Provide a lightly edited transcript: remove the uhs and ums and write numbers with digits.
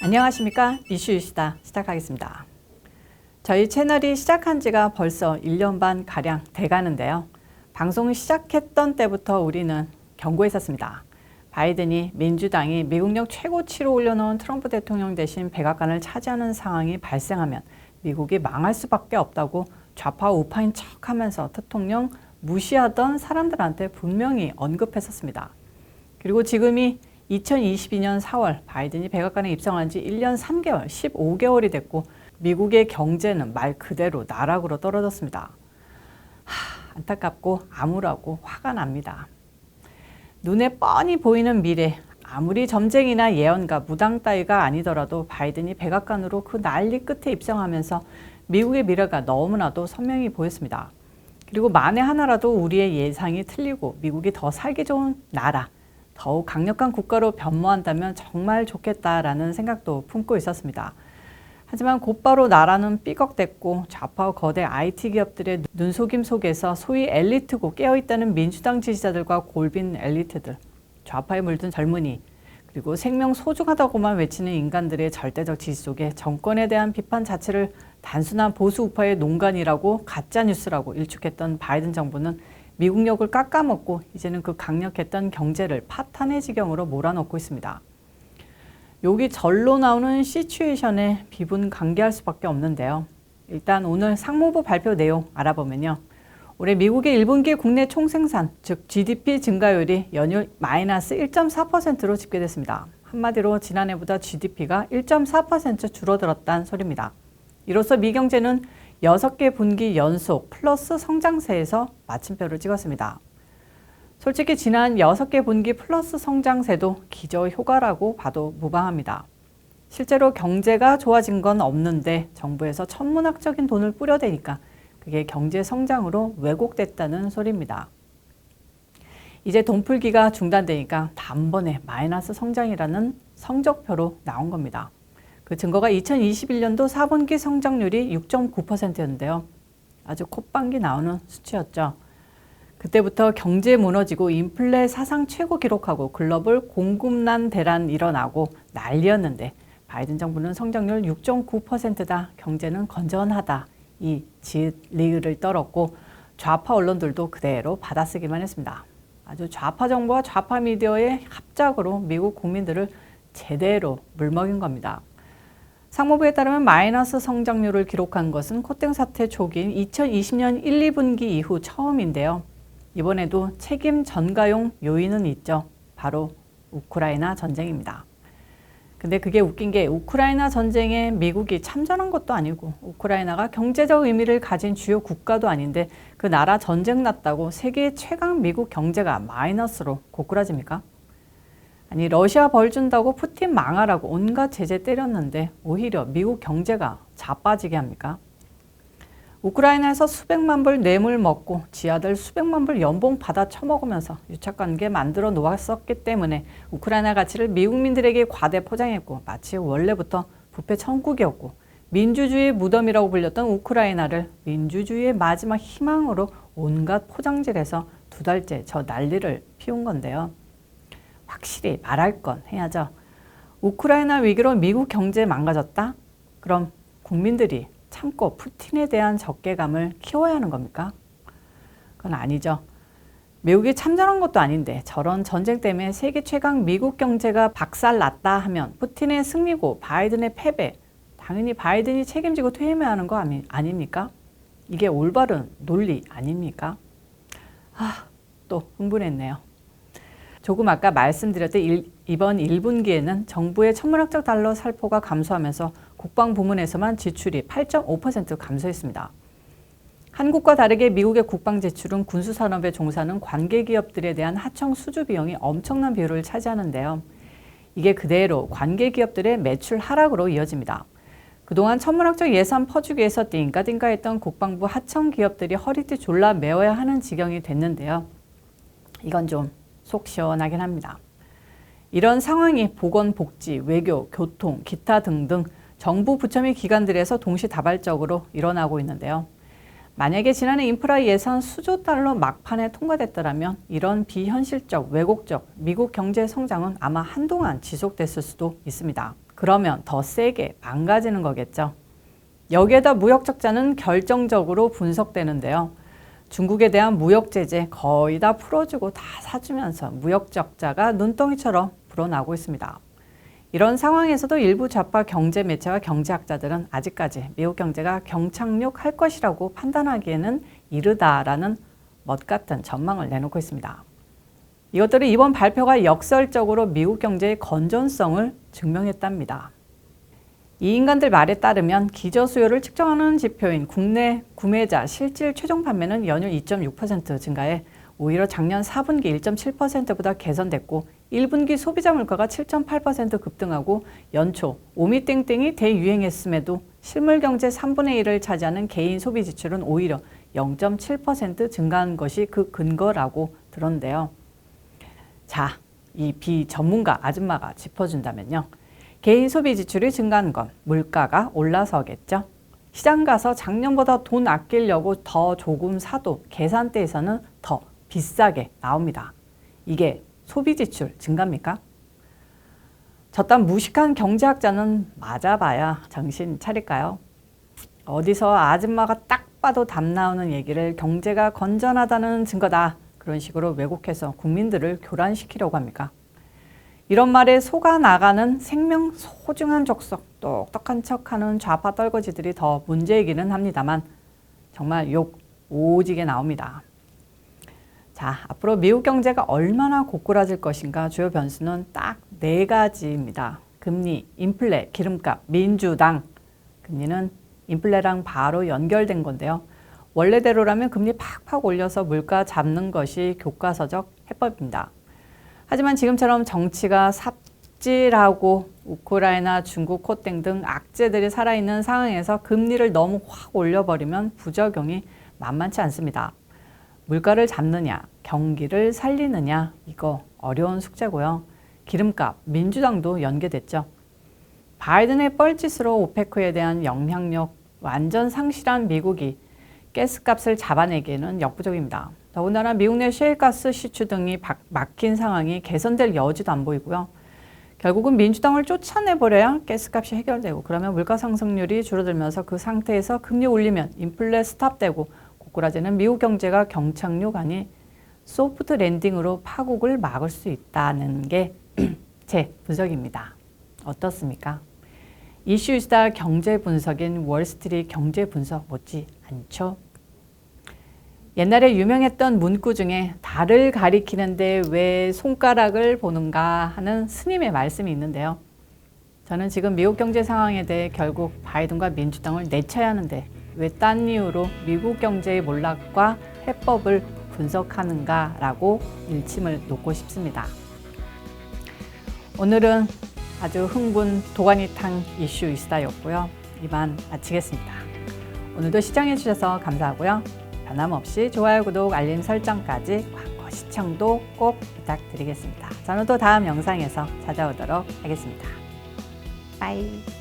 안녕하십니까, 이슈이시다 시작하겠습니다. 저희 채널이 시작한 지가 벌써 1년 반 가량 돼가는데요. 방송을 시작했던 때부터 우리는 경고했었습니다. 바이든이 민주당이 미국력 최고치로 올려놓은 트럼프 대통령 대신 백악관을 차지하는 상황이 발생하면 미국이 망할 수밖에 없다고 좌파 우파인 척하면서 대통령 무시하던 사람들한테 분명히 언급했었습니다. 그리고 지금이 2022년 4월 바이든이 백악관에 입성한 지 1년 3개월, 15개월이 됐고 미국의 경제는 말 그대로 나락으로 떨어졌습니다. 안타깝고 암울하고 화가 납니다. 눈에 뻔히 보이는 미래, 아무리 점쟁이나 예언가, 무당 따위가 아니더라도 바이든이 백악관으로 그 난리 끝에 입성하면서 미국의 미래가 너무나도 선명히 보였습니다. 그리고 만에 하나라도 우리의 예상이 틀리고 미국이 더 살기 좋은 나라, 더욱 강력한 국가로 변모한다면 정말 좋겠다라는 생각도 품고 있었습니다. 하지만 곧바로 나라는 삐걱댔고 좌파 거대 IT 기업들의 눈속임 속에서 소위 엘리트고 깨어있다는 민주당 지지자들과 골빈 엘리트들, 좌파에 물든 젊은이, 그리고 생명 소중하다고만 외치는 인간들의 절대적 지지 속에 정권에 대한 비판 자체를 단순한 보수 우파의 농간이라고 가짜뉴스라고 일축했던 바이든 정부는 미국력을 깎아먹고 이제는 그 강력했던 경제를 파탄의 지경으로 몰아넣고 있습니다. 여기 절로 나오는 시츄에이션에 비분관계할 수밖에 없는데요. 일단 오늘 상무부 발표 내용 알아보면요. 올해 미국의 1분기 국내 총생산, 즉 GDP 증가율이 연율 마이너스 1.4%로 집계됐습니다. 한마디로 지난해보다 GDP가 1.4% 줄어들었다는 소리입니다. 이로써 미 경제는 6개 분기 연속 플러스 성장세에서 마침표를 찍었습니다. 솔직히 지난 6개 분기 플러스 성장세도 기저효과라고 봐도 무방합니다. 실제로 경제가 좋아진 건 없는데 정부에서 천문학적인 돈을 뿌려대니까 그게 경제 성장으로 왜곡됐다는 소리입니다. 이제 돈풀기가 중단되니까 단번에 마이너스 성장이라는 성적표로 나온 겁니다. 그 증거가 2021년도 4분기 성장률이 6.9%였는데요. 아주 콧방귀 나오는 수치였죠. 그때부터 경제 무너지고 인플레 사상 최고 기록하고 글로벌 공급난 대란 일어나고 난리였는데 바이든 정부는 성장률 6.9%다. 경제는 건전하다. 이 진리를 떨었고 좌파 언론들도 그대로 받아쓰기만 했습니다. 아주 좌파 정부와 좌파 미디어의 합작으로 미국 국민들을 제대로 물먹인 겁니다. 상무부에 따르면 마이너스 성장률을 기록한 것은 코땡 사태 초기인 2020년 1, 2분기 이후 처음인데요. 이번에도 책임 전가용 요인은 있죠. 바로 우크라이나 전쟁입니다. 근데 그게 웃긴 게 우크라이나 전쟁에 미국이 참전한 것도 아니고 우크라이나가 경제적 의미를 가진 주요 국가도 아닌데 그 나라 전쟁 났다고 세계 최강 미국 경제가 마이너스로 고꾸라집니까? 아니 러시아 벌 준다고 푸틴 망하라고 온갖 제재 때렸는데 오히려 미국 경제가 자빠지게 합니까? 우크라이나에서 수백만 불 뇌물 먹고 지 아들 수백만 불 연봉 받아 처먹으면서 유착관계 만들어 놓았었기 때문에 우크라이나 가치를 미국민들에게 과대 포장했고 마치 원래부터 부패 천국이었고 민주주의의 무덤이라고 불렸던 우크라이나를 민주주의의 마지막 희망으로 온갖 포장질해서 2달째 저 난리를 피운 건데요. 확실히 말할 건 해야죠. 우크라이나 위기로 미국 경제 망가졌다? 그럼 국민들이 참고 푸틴에 대한 적개감을 키워야 하는 겁니까? 그건 아니죠. 미국이 참전한 것도 아닌데 저런 전쟁 때문에 세계 최강 미국 경제가 박살났다 하면 푸틴의 승리고 바이든의 패배, 당연히 바이든이 책임지고 퇴임해야 하는 거 아닙니까? 이게 올바른 논리 아닙니까? 또 흥분했네요. 조금 아까 말씀드렸던 이번 1분기에는 정부의 천문학적 달러 살포가 감소하면서 국방 부문에서만 지출이 8.5% 감소했습니다. 한국과 다르게 미국의 국방 지출은 군수산업에 종사하는 관계기업들에 대한 하청 수주 비용이 엄청난 비율을 차지하는데요. 이게 그대로 관계기업들의 매출 하락으로 이어집니다. 그동안 천문학적 예산 퍼주기에서 띵가띵가했던 국방부 하청 기업들이 허리띠 졸라 메어야 하는 지경이 됐는데요. 이건 좀 속 시원하긴 합니다. 이런 상황이 보건, 복지, 외교, 교통, 기타 등등 정부 부처 및 기관들에서 동시다발적으로 일어나고 있는데요. 만약에 지난해 인프라 예산 수조 달러 막판에 통과됐더라면 이런 비현실적, 왜곡적 미국 경제 성장은 아마 한동안 지속됐을 수도 있습니다. 그러면 더 세게 망가지는 거겠죠. 여기에다 무역 적자는 결정적으로 분석되는데요. 중국에 대한 무역 제재 거의 다 풀어주고 다 사주면서 무역 적자가 눈덩이처럼 불어나고 있습니다. 이런 상황에서도 일부 좌파 경제 매체와 경제학자들은 아직까지 미국 경제가 경착륙할 것이라고 판단하기에는 이르다라는 멋 같은 전망을 내놓고 있습니다. 이것들은 이번 발표가 역설적으로 미국 경제의 건전성을 증명했답니다. 이 인간들 말에 따르면 기저수요를 측정하는 지표인 국내 구매자 실질 최종 판매는 연율 2.6% 증가해 오히려 작년 4분기 1.7%보다 개선됐고 1분기 소비자 물가가 7.8% 급등하고 연초 오미땡땡이 대유행했음에도 실물 경제 3분의 1을 차지하는 개인 소비 지출은 오히려 0.7% 증가한 것이 그 근거라고 들었는데요. 자, 이 비전문가 아줌마가 짚어준다면요. 개인 소비 지출이 증가한 건 물가가 올라서겠죠. 시장 가서 작년보다 돈 아끼려고 더 조금 사도 계산대에서는 더 비싸게 나옵니다. 이게 소비 지출 증가입니까? 저딴 무식한 경제학자는 맞아봐야 정신 차릴까요? 어디서 아줌마가 딱 봐도 답 나오는 얘기를 경제가 건전하다는 증거다. 그런 식으로 왜곡해서 국민들을 교란시키려고 합니까? 이런 말에 속아 나가는 생명 소중한 족속, 똑똑한 척하는 좌파 떨거지들이 더 문제이기는 합니다만 정말 욕 오지게 나옵니다. 자, 앞으로 미국 경제가 얼마나 고꾸라질 것인가 주요 변수는 딱 4가지입니다. 금리, 인플레, 기름값, 민주당. 금리는 인플레랑 바로 연결된 건데요. 원래대로라면 금리 팍팍 올려서 물가 잡는 것이 교과서적 해법입니다. 하지만 지금처럼 정치가 삽질하고 우크라이나, 중국, 코땡 등 악재들이 살아있는 상황에서 금리를 너무 확 올려버리면 부작용이 만만치 않습니다. 물가를 잡느냐, 경기를 살리느냐, 이거 어려운 숙제고요. 기름값, 민주당도 연계됐죠. 바이든의 뻘짓으로 오페크에 대한 영향력 완전 상실한 미국이 가스값을 잡아내기에는 역부족입니다. 더군다나 미국 내 셰일가스 시추 등이 막힌 상황이 개선될 여지도 안 보이고요. 결국은 민주당을 쫓아내버려야 가스값이 해결되고 그러면 물가 상승률이 줄어들면서 그 상태에서 금리 올리면 인플레 스탑되고 고꾸라지는 미국 경제가 경착륙 아닌 소프트 랜딩으로 파국을 막을 수 있다는 게 제 분석입니다. 어떻습니까? 이슈스타 경제 분석인 월스트리트 경제 분석 못지 않죠? 옛날에 유명했던 문구 중에 달을 가리키는데 왜 손가락을 보는가 하는 스님의 말씀이 있는데요. 저는 지금 미국 경제 상황에 대해 결국 바이든과 민주당을 내쳐야 하는데 왜 딴 이유로 미국 경제의 몰락과 해법을 분석하는가라고 일침을 놓고 싶습니다. 오늘은 아주 흥분 도가니탕 이슈이스다였고요. 이만 마치겠습니다. 오늘도 시청해주셔서 감사하고요. 변함없이 좋아요, 구독, 알림 설정까지 광고 시청도 꼭 부탁드리겠습니다. 저는 또 다음 영상에서 찾아오도록 하겠습니다. 빠이.